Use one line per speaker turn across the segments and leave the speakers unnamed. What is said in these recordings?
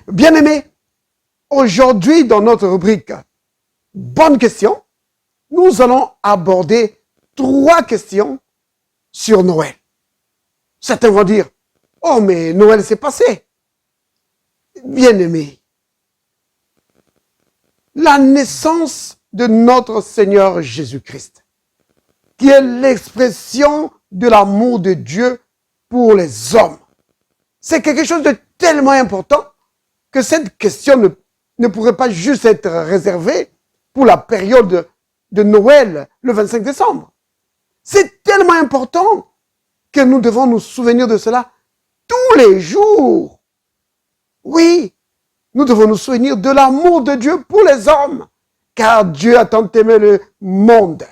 Bien-aimés, aujourd'hui dans notre rubrique « Bonne question », nous allons aborder 3 questions sur Noël. Certains vont dire « Oh, mais Noël s'est passé ». Bien-aimés, la naissance de notre Seigneur Jésus-Christ, qui est l'expression de l'amour de Dieu pour les hommes, c'est quelque chose de tellement important que cette question ne pourrait pas juste être réservée pour la période de Noël, le 25 décembre. C'est tellement important que nous devons nous souvenir de cela tous les jours. Oui, nous devons nous souvenir de l'amour de Dieu pour les hommes, car Dieu a tant aimé le monde.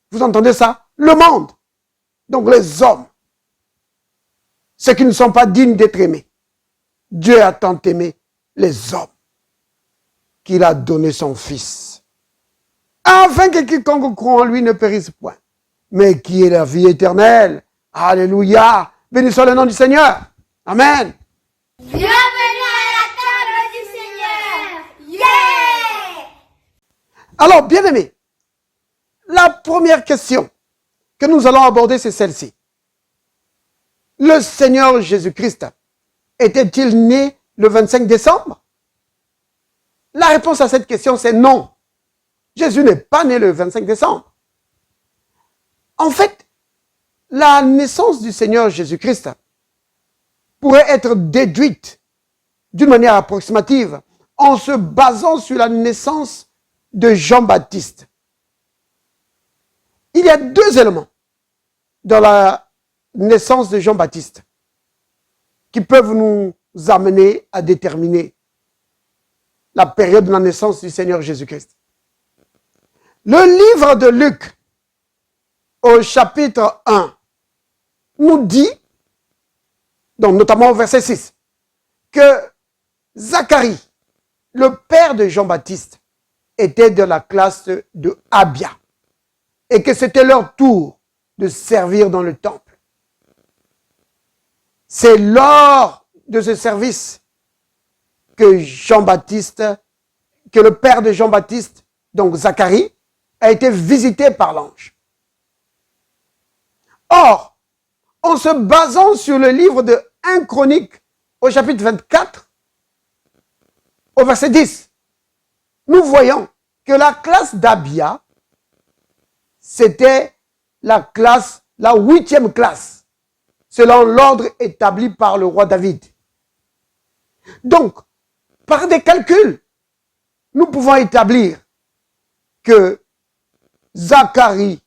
Vous entendez ça? Le monde. Donc les hommes, ceux qui ne sont pas dignes d'être aimés. Dieu a tant aimé les hommes qu'il a donné son Fils, afin que quiconque croit en lui ne périsse point, mais qui ait la vie éternelle. Alléluia. Béni soit le nom du Seigneur. Amen.
Bienvenue à la table du Seigneur. Yeah!
Alors, bien-aimés, la première question que nous allons aborder, c'est celle-ci. Le Seigneur Jésus-Christ était-il né le 25 décembre? La réponse à cette question, c'est non. Jésus n'est pas né le 25 décembre. En fait, la naissance du Seigneur Jésus-Christ pourrait être déduite d'une manière approximative en se basant sur la naissance de Jean-Baptiste. Il y a 2 éléments dans la naissance de Jean-Baptiste qui peuvent nous amener à déterminer la période de la naissance du Seigneur Jésus-Christ. Le livre de Luc, au chapitre 1, nous dit, donc notamment au verset 6, que Zacharie, le père de Jean-Baptiste, était de la classe de Abia et que c'était leur tour de servir dans le temple. C'est lors de ce service que Jean-Baptiste, que le père de Jean-Baptiste, donc Zacharie, a été visité par l'ange. Or, en se basant sur le livre de 1 Chronique, au chapitre 24, au verset 10, nous voyons que la classe d'Abia, c'était la classe, la 8e classe, selon l'ordre établi par le roi David. Donc, par des calculs, nous pouvons établir que Zacharie,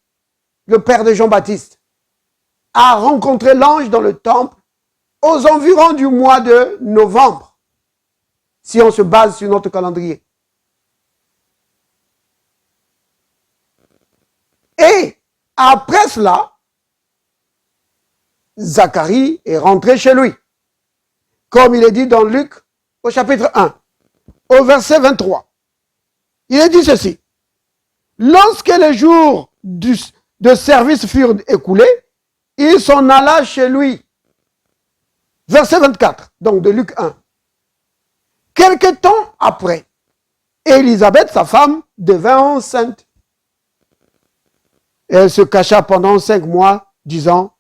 le père de Jean-Baptiste, a rencontré l'ange dans le temple aux environs du mois de novembre, si on se base sur notre calendrier. Et après cela, Zacharie est rentré chez lui, comme il est dit dans Luc au chapitre 1, au verset 23. Il est dit ceci: lorsque les jours de service furent écoulés, il s'en alla chez lui. Verset 24, donc de Luc 1. Quelque temps après, Élisabeth, sa femme, devint enceinte. Et elle se cacha pendant 5 mois, disant,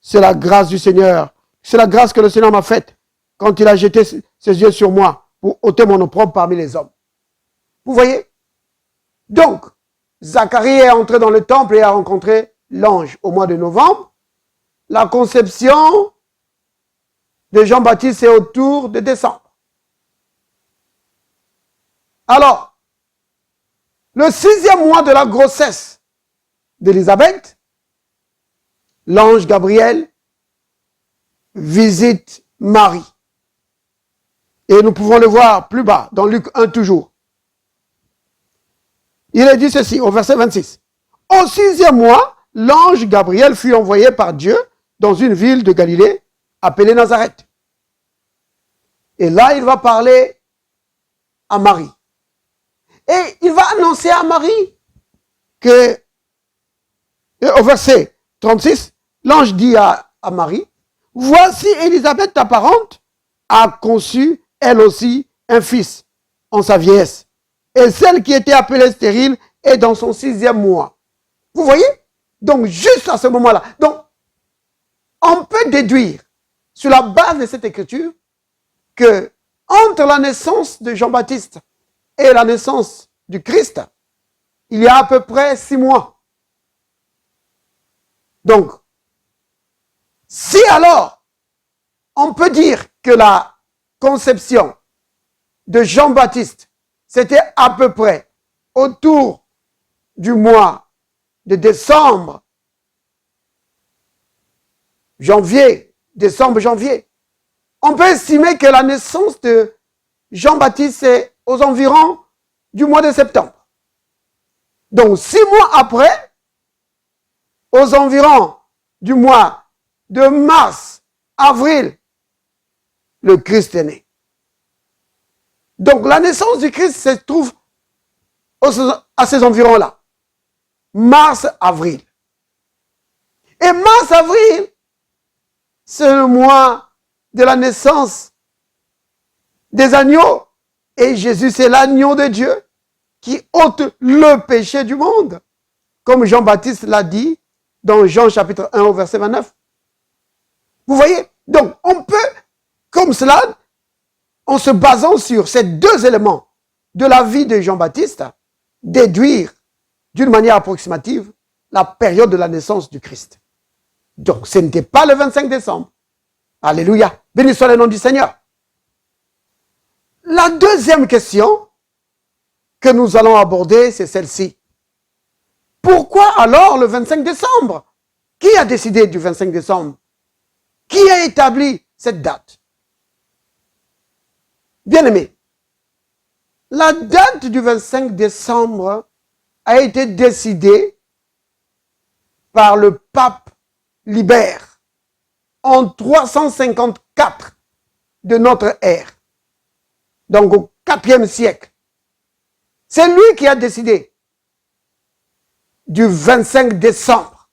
c'est la grâce du Seigneur, c'est la grâce que le Seigneur m'a faite quand il a jeté ses yeux sur moi pour ôter mon opprobre parmi les hommes. Vous voyez? Donc, Zacharie est entré dans le temple et a rencontré l'ange au mois de novembre. La conception de Jean-Baptiste est autour de décembre. Alors, le 6e mois de la grossesse d'Élisabeth, l'ange Gabriel visite Marie. Et nous pouvons le voir plus bas, dans Luc 1 toujours. Il est dit ceci, au verset 26. Au 6e mois, l'ange Gabriel fut envoyé par Dieu dans une ville de Galilée, appelée Nazareth. Et là, il va parler à Marie. Et il va annoncer à Marie que, au verset 36, l'ange dit à Marie, voici Élisabeth, ta parente, a conçu elle aussi, un fils en sa vieillesse. Et celle qui était appelée stérile est dans son 6e mois. Vous voyez? Donc, juste à ce moment-là. Donc, on peut déduire, sur la base de cette écriture, que entre la naissance de Jean-Baptiste et la naissance du Christ, il y a à peu près 6 mois. Donc, si alors, on peut dire que la conception de Jean-Baptiste, c'était à peu près autour du mois de décembre, janvier. On peut estimer que la naissance de Jean-Baptiste est aux environs du mois de septembre. Donc, 6 mois après, aux environs du mois de mars, avril, le Christ est né. Donc, la naissance du Christ se trouve à ces environs-là. Mars, avril. Et mars, avril, c'est le mois de la naissance des agneaux. Et Jésus, c'est l'agneau de Dieu qui ôte le péché du monde. Comme Jean-Baptiste l'a dit dans Jean chapitre 1 au verset 29. Vous voyez? Donc, on peut, comme cela, en se basant sur ces deux éléments de la vie de Jean-Baptiste, déduire d'une manière approximative la période de la naissance du Christ. Donc, ce n'était pas le 25 décembre. Alléluia. Béni soit le nom du Seigneur. La deuxième question que nous allons aborder, c'est celle-ci. Pourquoi alors le 25 décembre? Qui a décidé du 25 décembre? Qui a établi cette date? Bien-aimés, la date du 25 décembre a été décidée par le pape Libère en 354 de notre ère, donc au 4e siècle. C'est lui qui a décidé du 25 décembre.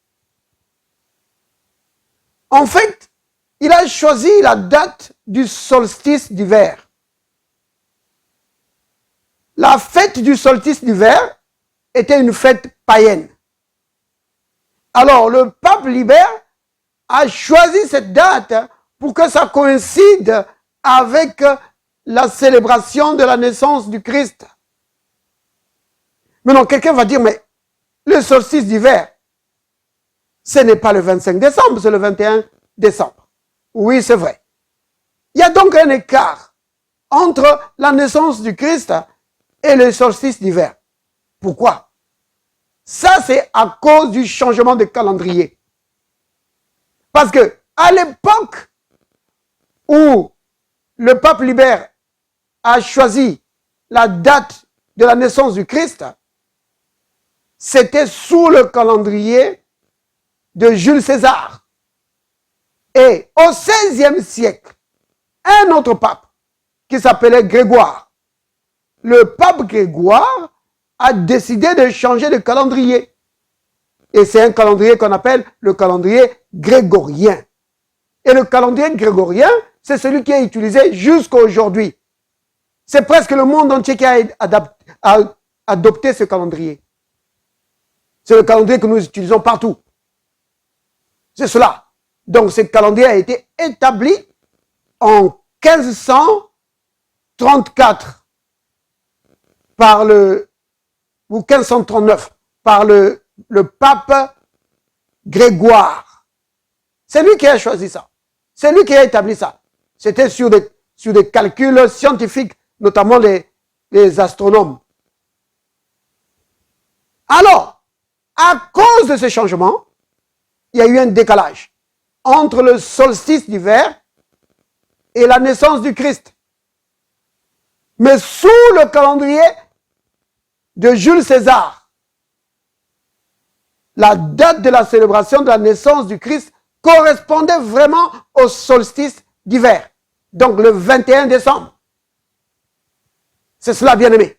En fait, il a choisi la date du solstice d'hiver. La fête du solstice d'hiver était une fête païenne. Alors, le pape Libère a choisi cette date pour que ça coïncide avec la célébration de la naissance du Christ. Maintenant, quelqu'un va dire, mais le solstice d'hiver, ce n'est pas le 25 décembre, c'est le 21 décembre. Oui, c'est vrai. Il y a donc un écart entre la naissance du Christ et le solstice d'hiver. Pourquoi? Ça, c'est à cause du changement de calendrier. Parce que à l'époque où le pape Libère a choisi la date de la naissance du Christ, c'était sous le calendrier de Jules César. Et au XVIe siècle, un autre pape qui s'appelait Grégoire, le pape Grégoire a décidé de changer de calendrier. Et c'est un calendrier qu'on appelle le calendrier grégorien. Et le calendrier grégorien, c'est celui qui est utilisé jusqu'à aujourd'hui. C'est presque le monde entier qui a adopté ce calendrier. C'est le calendrier que nous utilisons partout. C'est cela. Donc ce calendrier a été établi en 1534 par ou 1539 par le pape Grégoire. C'est lui qui a choisi ça. C'est lui qui a établi ça. C'était sur des calculs scientifiques, notamment les astronomes. Alors, à cause de ce changement, il y a eu un décalage entre le solstice d'hiver et la naissance du Christ. Mais sous le calendrier de Jules César, la date de la célébration de la naissance du Christ correspondait vraiment au solstice d'hiver. Donc le 21 décembre. C'est cela, bien-aimé.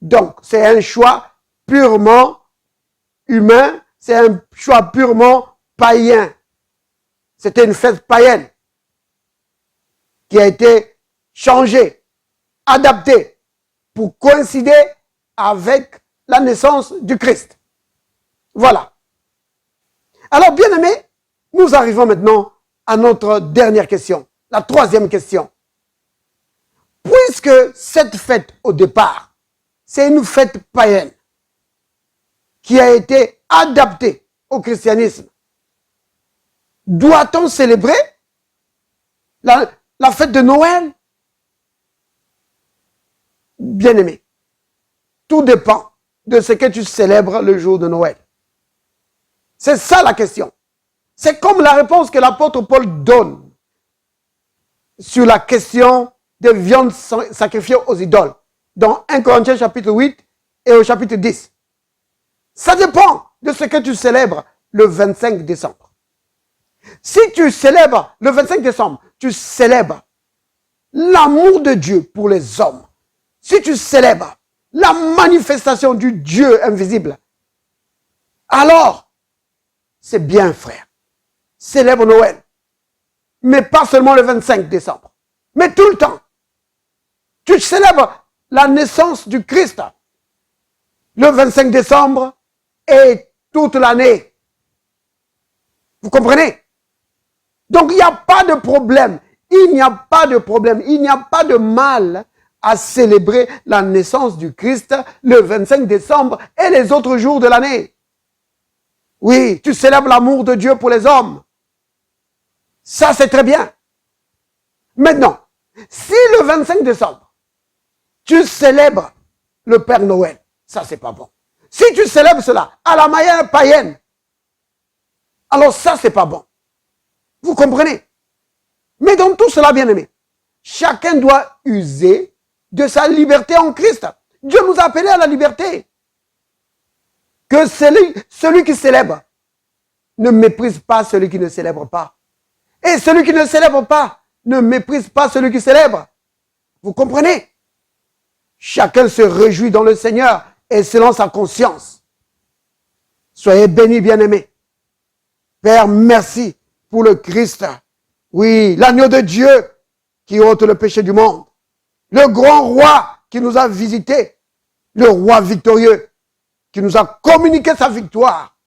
Donc c'est un choix purement humain, c'est un choix purement païen. C'était une fête païenne qui a été changé, adapté pour coïncider avec la naissance du Christ. Voilà. Alors, bien aimés, nous arrivons maintenant à notre dernière question, la troisième question. Puisque cette fête au départ, c'est une fête païenne qui a été adaptée au christianisme, doit-on célébrer la fête de Noël? Bien aimé, tout dépend de ce que tu célèbres le jour de Noël. C'est ça la question. C'est comme la réponse que l'apôtre Paul donne sur la question des viandes sacrifiées aux idoles dans 1 Corinthiens chapitre 8 et au chapitre 10. Ça dépend de ce que tu célèbres le 25 décembre. Si tu célèbres le 25 décembre, tu célèbres l'amour de Dieu pour les hommes. Si tu célèbres la manifestation du Dieu invisible, alors c'est bien, frère. Célèbre Noël. Mais pas seulement le 25 décembre. Mais tout le temps. Tu célèbres la naissance du Christ le 25 décembre et toute l'année. Vous comprenez? Donc il n'y a pas de problème. Il n'y a pas de problème. Il n'y a pas de mal à célébrer la naissance du Christ le 25 décembre et les autres jours de l'année. Oui, tu célèbres l'amour de Dieu pour les hommes. Ça, c'est très bien. Maintenant, si le 25 décembre, tu célèbres le Père Noël, ça, c'est pas bon. Si tu célèbres cela à la manière païenne, alors ça, c'est pas bon. Vous comprenez? Mais dans tout cela, bien aimé, chacun doit user de sa liberté en Christ. Dieu nous a appelés à la liberté. Que celui qui célèbre ne méprise pas celui qui ne célèbre pas. Et celui qui ne célèbre pas ne méprise pas celui qui célèbre. Vous comprenez? Chacun se réjouit dans le Seigneur et selon sa conscience. Soyez bénis, bien-aimés. Père, merci pour le Christ. Oui, l'agneau de Dieu qui ôte le péché du monde. Le grand roi qui nous a visités. Le roi victorieux qui nous a communiqué sa victoire.